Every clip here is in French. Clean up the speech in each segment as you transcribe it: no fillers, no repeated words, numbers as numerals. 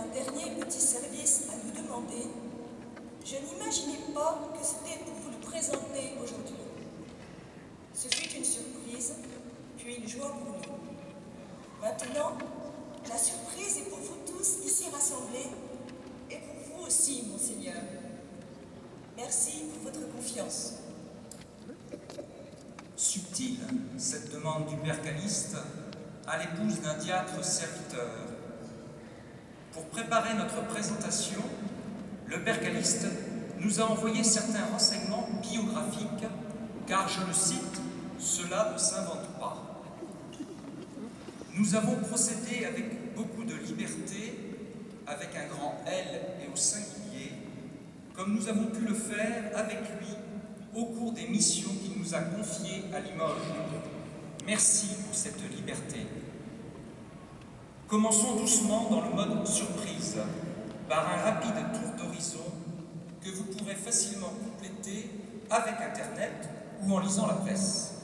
un dernier petit service à nous demander, je n'imaginais pas que c'était pour vous le présenter aujourd'hui. Ce fut une surprise, puis une joie pour nous. Maintenant, la surprise est pour vous tous ici rassemblés, et pour vous aussi, Monseigneur. Merci pour votre confiance. Subtile, cette demande du Père Calliste à l'épouse d'un diacre serviteur. Pour préparer notre présentation, le Père Calliste nous a envoyé certains renseignements biographiques, car, je le cite, « cela ne s'invente pas ». Nous avons procédé avec beaucoup de liberté, avec un grand L et au singulier, comme nous avons pu le faire avec lui au cours des missions qu'il nous a confiées à Limoges. Merci pour cette liberté. Commençons doucement dans le mode surprise, par un rapide tour d'horizon que vous pourrez facilement compléter avec Internet ou en lisant la presse.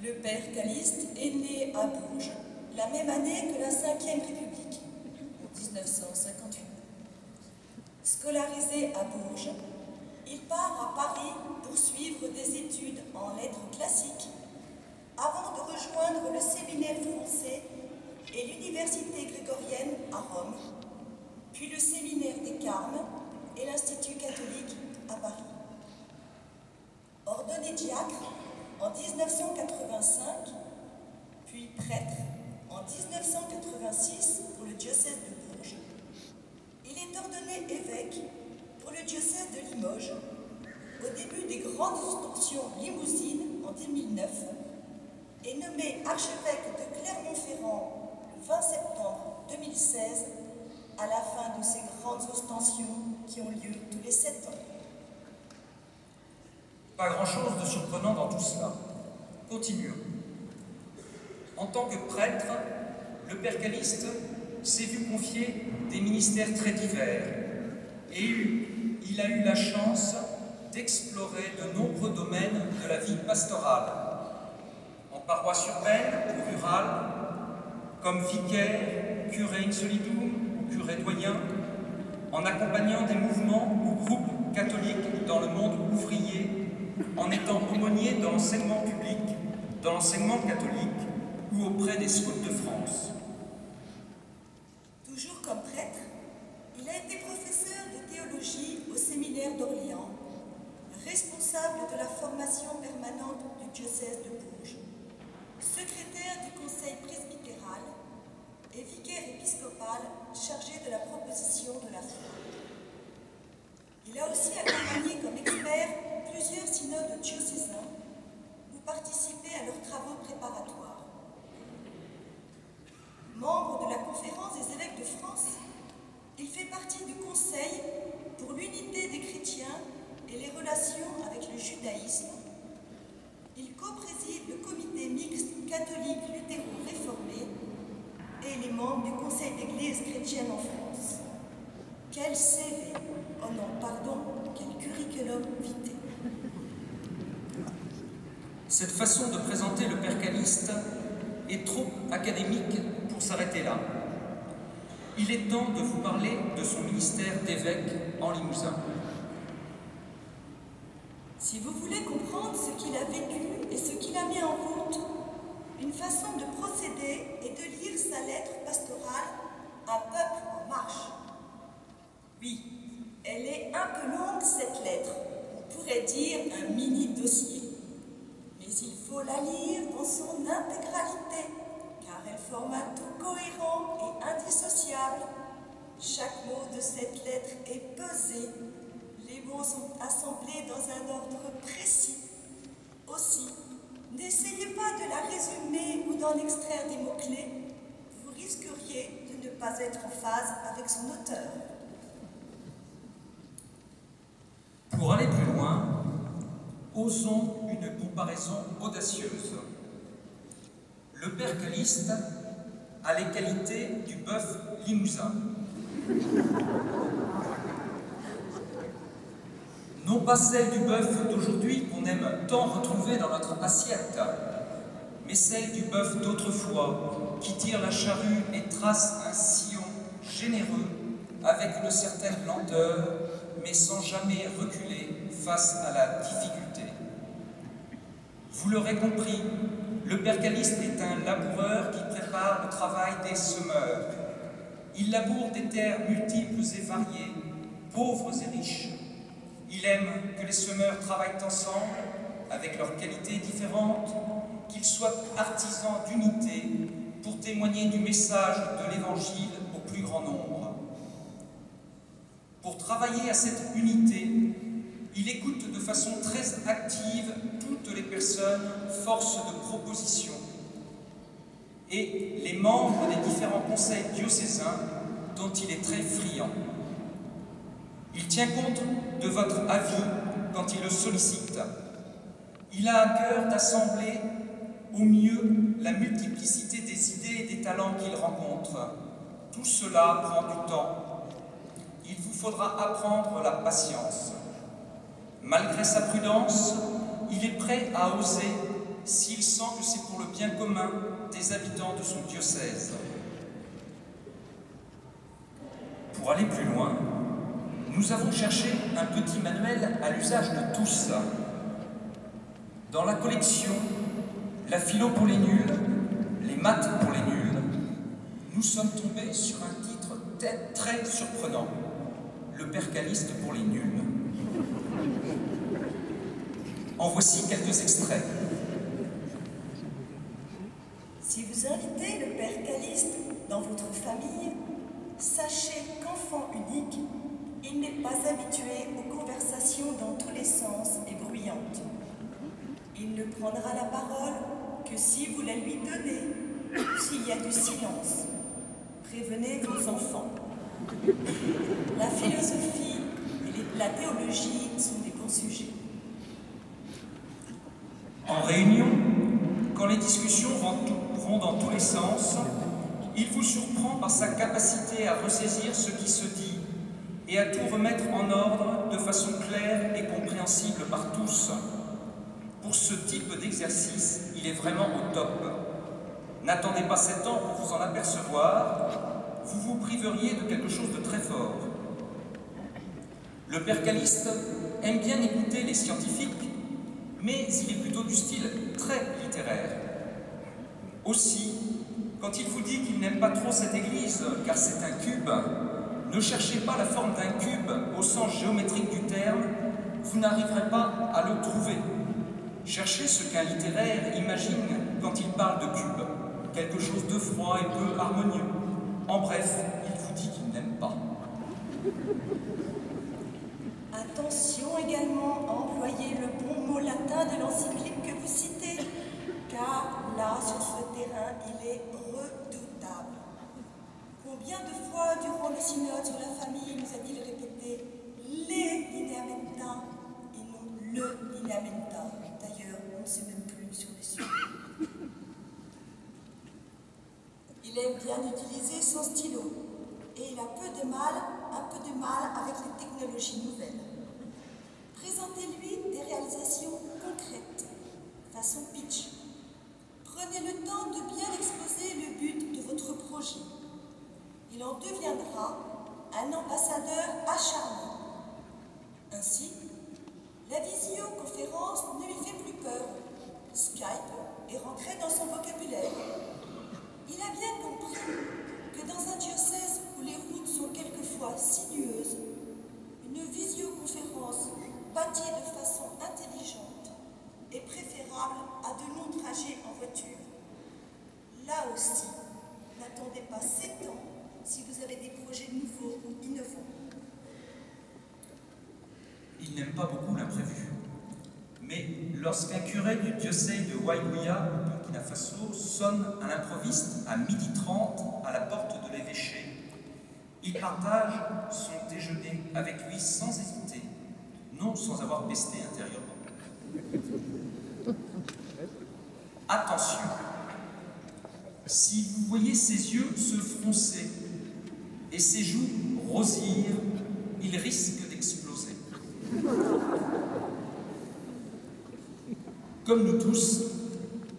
Le Père Calliste est né à Bourges, la même année que la Ve République, en 1958. Scolarisé à Bourges, il part à Paris pour suivre des études en lettres classiques avant de rejoindre le séminaire français et l'université grégorienne à Rome, puis le séminaire des Carmes et l'Institut catholique à Paris. Ordonné diacre en 1985, puis prêtre en 1986 pour le diocèse de Bourges, il est ordonné évêque pour le diocèse de Limoges au début des grandes ostensions limousines en 2009 et nommé archevêque de Clermont-Ferrand le 20 septembre 2016 à la fin de ces grandes ostensions qui ont lieu tous les 7 ans. Pas grand-chose de surprenant dans tout cela. Continuons. En tant que prêtre, le Père Calliste s'est vu confier des ministères très divers et il a eu la chance d'explorer de nombreux domaines de la vie pastorale, en paroisse urbaine ou rurale, comme vicaire, curé in solidum ou curé doyen, en accompagnant des mouvements ou groupes catholiques dans le monde ouvrier, en étant aumônier dans l'enseignement public, dans l'enseignement catholique ou auprès des scouts de France. Toujours comme prêtre, il a été professeur de théologie au séminaire d'Orléans, responsable de la formation permanente du diocèse de Bourges, secrétaire du conseil presbytéral et vicaire épiscopal chargé de la proposition de la foi. Il a aussi accompagné comme expert plusieurs synodes diocésains ou participé à leurs travaux préparatoires. Membre de la Conférence des évêques de France, il fait partie du Conseil pour l'unité des chrétiens et les relations avec le judaïsme. Il co-préside le comité mixte catholique luthéro-réformé et il est membre du Conseil d'Église chrétienne en France. Quel CV! Oh non, pardon, quel curriculum vitae! Cette façon de présenter le Père Calliste est trop académique pour s'arrêter là. Il est temps de vous parler de son ministère d'évêque en Limousin. Si vous voulez comprendre ce qu'il a vécu et ce qu'il a mis en route, une façon de procéder est de lire sa lettre pastorale « Un peuple en marche ». Oui, elle est un peu longue cette lettre, on pourrait dire un mini-dossier. Mais il faut la lire dans son intégralité, car elle forme un tout cohérent et indissociable. Chaque mot de cette lettre est pesé. Les mots sont assemblés dans un ordre précis. Aussi, n'essayez pas de la résumer ou d'en extraire des mots-clés. Vous risqueriez de ne pas être en phase avec son auteur. Pour aller plus loin, osons une comparaison audacieuse. Le Père Calliste a les qualités du bœuf limousin. Non pas celle du bœuf d'aujourd'hui qu'on aime tant retrouver dans notre assiette, mais celle du bœuf d'autrefois qui tire la charrue et trace un sillon généreux, avec une certaine lenteur, mais sans jamais reculer face à la difficulté. Vous l'aurez compris, le père Calliste est un laboureur qui prépare le travail des semeurs. Il laboure des terres multiples et variées, pauvres et riches. Il aime que les semeurs travaillent ensemble, avec leurs qualités différentes, qu'ils soient artisans d'unité pour témoigner du message de l'Évangile au plus grand nombre. Pour travailler à cette unité, il écoute de façon très active toutes les personnes force de proposition et les membres des différents conseils diocésains dont il est très friand. Il tient compte de votre avis quand il le sollicite. Il a à cœur d'assembler au mieux la multiplicité des idées et des talents qu'il rencontre. Tout cela prend du temps. Il vous faudra apprendre la patience. Malgré sa prudence, il est prêt à oser s'il sent que c'est pour le bien commun des habitants de son diocèse. Pour aller plus loin, nous avons cherché un petit manuel à l'usage de tous. Dans la collection « La philo pour les nuls, les maths pour les nuls », nous sommes tombés sur un titre très surprenant, « Le père Calliste pour les nuls ». En voici quelques extraits. Si vous invitez le père Calliste dans votre famille, sachez qu'enfant unique, il n'est pas habitué aux conversations dans tous les sens et bruyantes. Il ne prendra la parole que si vous la lui donnez, s'il y a du silence. Prévenez vos enfants. La philosophie et la théologie sont des bons sujets. En réunion, quand les discussions vont dans tous les sens, il vous surprend par sa capacité à ressaisir ce qui se dit et à tout remettre en ordre de façon claire et compréhensible par tous. Pour ce type d'exercice, il est vraiment au top. N'attendez pas 7 ans pour vous en apercevoir, vous vous priveriez de quelque chose de très fort. Le père Calliste aime bien écouter les scientifiques, mais il est plutôt du style très littéraire. Aussi, quand il vous dit qu'il n'aime pas trop cette église car c'est un cube, ne cherchez pas la forme d'un cube au sens géométrique du terme, vous n'arriverez pas à le trouver. Cherchez ce qu'un littéraire imagine quand il parle de cube, quelque chose de froid et peu harmonieux. En bref, il vous dit qu'il n'aime pas. Attention également à employer le bon mot latin de l'encyclique que vous citez, car là, sur ce terrain, il est redoutable. Combien de fois, durant le synode sur la famille, nous a-t-il répété les lineamenta et non le lineamenta? D'ailleurs, on ne sait même plus sur le sujet. Il aime bien utiliser son stylo et il a un peu de mal avec les technologies nouvelles. Présentez-lui des réalisations concrètes, façon pitch. Prenez le temps de bien exposer le but de votre projet. Il en deviendra un ambassadeur acharné. Ainsi, la visioconférence ne lui fait plus peur. Skype est rentré dans son vocabulaire. Il a bien compris que dans un diocèse où les routes sont quelquefois sinueuses, une visioconférence bâtie de façon intelligente est préférable à de longs trajets en voiture. Là aussi, n'attendez pas 7 ans si vous avez des projets nouveaux ou innovants. Il n'aime pas beaucoup l'imprévu. Mais lorsqu'un curé du diocèse de Waïouya, au Burkina Faso, sonne à l'improviste à 12h30 à la porte de l'évêché, il partage son déjeuner avec lui sans hésiter, non sans avoir pesté intérieurement. Attention, si vous voyez ses yeux se froncer et ses joues rosir, il risque d'exploser. Comme nous tous,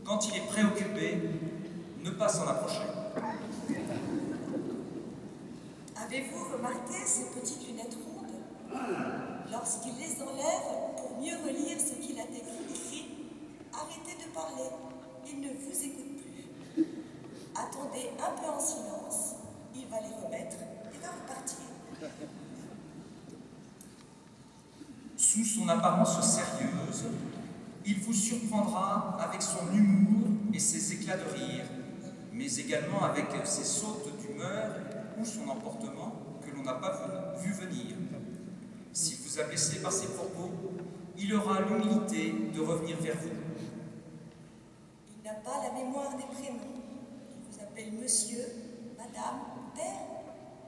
quand il est préoccupé, ne pas s'en approcher. ses petites lunettes rondes. Lorsqu'il les enlève pour mieux relire ce qu'il a écrit, arrêtez de parler, il ne vous écoute plus. Attendez un peu en silence, il va les remettre et va repartir. Sous son apparence sérieuse, il vous surprendra avec son humour et ses éclats de rire, mais également avec ses sautes d'humeur ou son emportement que l'on n'a pas vu venir. S'il vous a blessé par ses propos, il aura l'humilité de revenir vers vous. Il n'a pas la mémoire des prénoms. Il vous appelle monsieur, madame, père,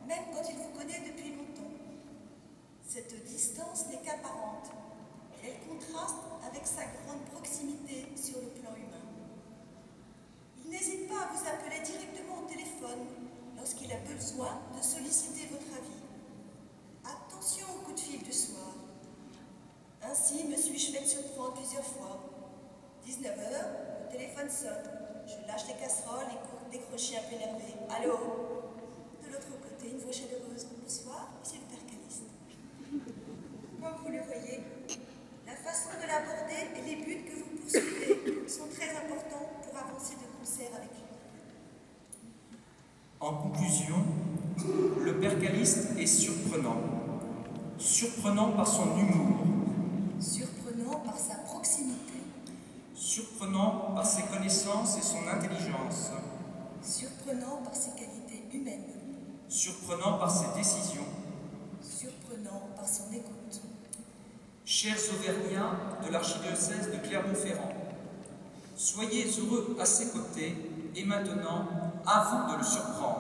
même quand il vous connaît depuis longtemps. Cette distance n'est qu'apparente. Elle contraste avec sa grande proximité sur le plan humain. Il n'hésite pas à vous appeler directement au téléphone lorsqu'il a besoin de solliciter votre avis. Attention au coup de fil du soir. Ainsi me suis-je fait surprendre plusieurs fois. 19h, le téléphone sonne. Je lâche les casseroles et cours décrocher un peu énervé. Allô? De l'autre côté, une voix chaleureuse. Bonsoir, monsieur le percaliste. Comme vous le voyez, la façon de l'aborder et les buts que vous poursuivez sont très importants pour avancer de concert avec lui. En conclusion, le percaliste est surprenant. Surprenant par son humour. Surprenant par sa proximité. Surprenant par ses connaissances et son intelligence. Surprenant par ses qualités humaines. Surprenant par ses décisions. Surprenant par son écoute. Chers Auvergnats de l'archidiocèse de Clermont-Ferrand, soyez heureux à ses côtés et maintenant, à vous de le surprendre.